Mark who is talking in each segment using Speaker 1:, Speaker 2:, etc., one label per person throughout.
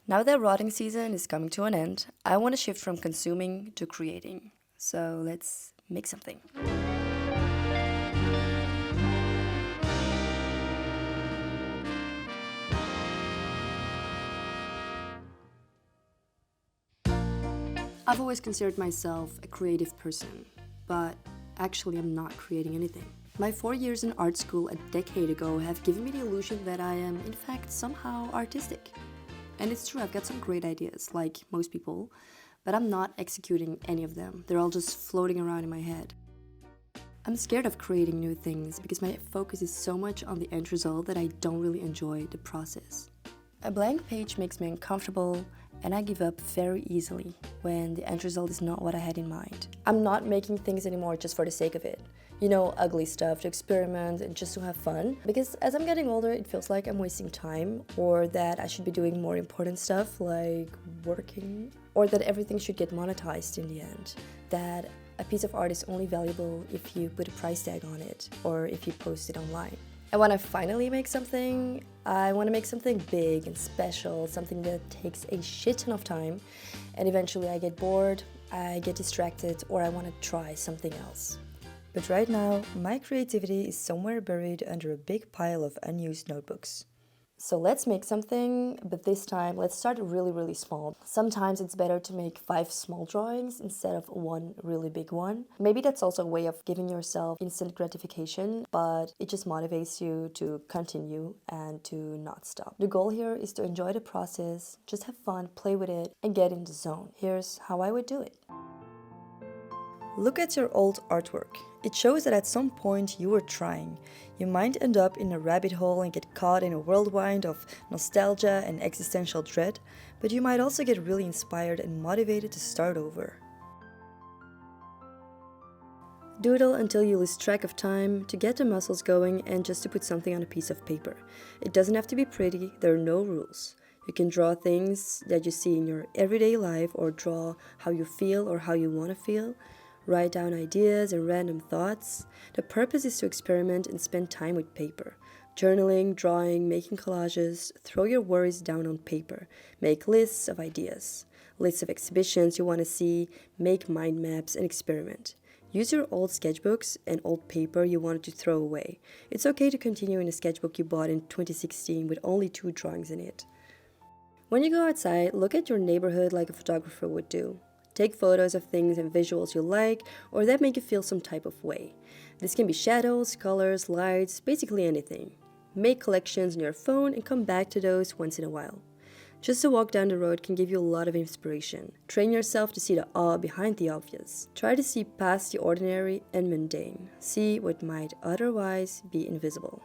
Speaker 1: Now that rotting season is coming to an end, I want to shift from consuming to creating. So let's make something. I've always considered myself a creative person, but actually I'm not creating anything. My 4 years in art school a decade ago have given me the illusion that I am, in fact, somehow artistic. And it's true, I've got some great ideas, like most people, but I'm not executing any of them. They're all just floating around in my head. I'm scared of creating new things because my focus is so much on the end result that I don't really enjoy the process. A blank page makes me uncomfortable, and I give up very easily when the end result is not what I had in mind. I'm not making things anymore just for the sake of it. You know, ugly stuff to experiment and just to have fun. Because as I'm getting older, it feels like I'm wasting time, or that I should be doing more important stuff like working, or that everything should get monetized in the end. That a piece of art is only valuable if you put a price tag on it, or if you post it online. And when I finally make something, I want to make something big and special, something that takes a shit ton of time, and eventually I get bored, I get distracted, or I want to try something else. But right now, my creativity is somewhere buried under a big pile of unused notebooks. So let's make something, but this time let's start really, really small. Sometimes it's better to make 5 small drawings instead of one really big one. Maybe that's also a way of giving yourself instant gratification, but it just motivates you to continue and to not stop. The goal here is to enjoy the process, just have fun, play with it, and get in the zone. Here's how I would do it. Look at your old artwork. It shows that at some point you were trying. You might end up in a rabbit hole and get caught in a whirlwind of nostalgia and existential dread, but you might also get really inspired and motivated to start over. Doodle until you lose track of time, to get the muscles going and just to put something on a piece of paper. It doesn't have to be pretty, there are no rules. You can draw things that you see in your everyday life, or draw how you feel or how you want to feel. Write down ideas and random thoughts. The purpose is to experiment and spend time with paper. Journaling, drawing, making collages. Throw your worries down on paper. Make lists of ideas. Lists of exhibitions you want to see. Make mind maps and experiment. Use your old sketchbooks and old paper you wanted to throw away. It's okay to continue in a sketchbook you bought in 2016 with only 2 drawings in it. When you go outside, look at your neighborhood like a photographer would do. Take photos of things and visuals you like or that make you feel some type of way. This can be shadows, colors, lights, basically anything. Make collections on your phone and come back to those once in a while. Just a walk down the road can give you a lot of inspiration. Train yourself to see the awe behind the obvious. Try to see past the ordinary and mundane. See what might otherwise be invisible.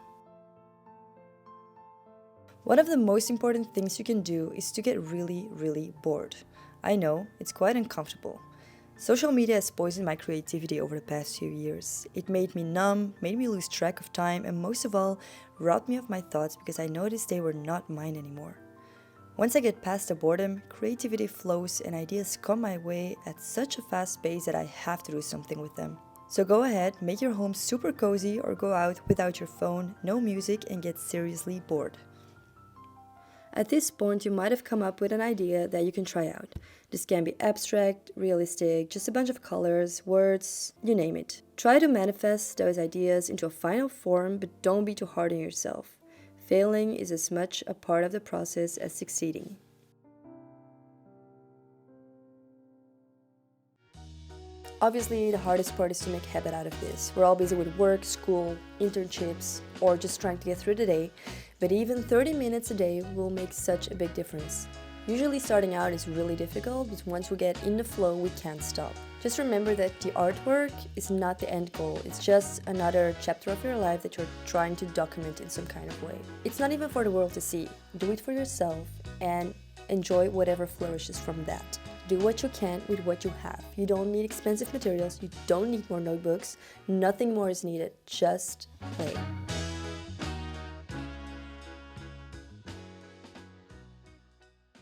Speaker 1: One of the most important things you can do is to get really, really bored. I know, it's quite uncomfortable. Social media has poisoned my creativity over the past few years. It made me numb, made me lose track of time, and most of all, robbed me of my thoughts because I noticed they were not mine anymore. Once I get past the boredom, creativity flows and ideas come my way at such a fast pace that I have to do something with them. So go ahead, make your home super cozy or go out without your phone, no music, and get seriously bored. At this point, you might have come up with an idea that you can try out. This can be abstract, realistic, just a bunch of colors, words, you name it. Try to manifest those ideas into a final form, but don't be too hard on yourself. Failing is as much a part of the process as succeeding. Obviously, the hardest part is to make habit out of this. We're all busy with work, school, internships, or just trying to get through the day. But even 30 minutes a day will make such a big difference. Usually starting out is really difficult, but once we get in the flow, we can't stop. Just remember that the artwork is not the end goal. It's just another chapter of your life that you're trying to document in some kind of way. It's not even for the world to see. Do it for yourself and enjoy whatever flourishes from that. Do what you can with what you have. You don't need expensive materials. You don't need more notebooks. Nothing more is needed. Just play.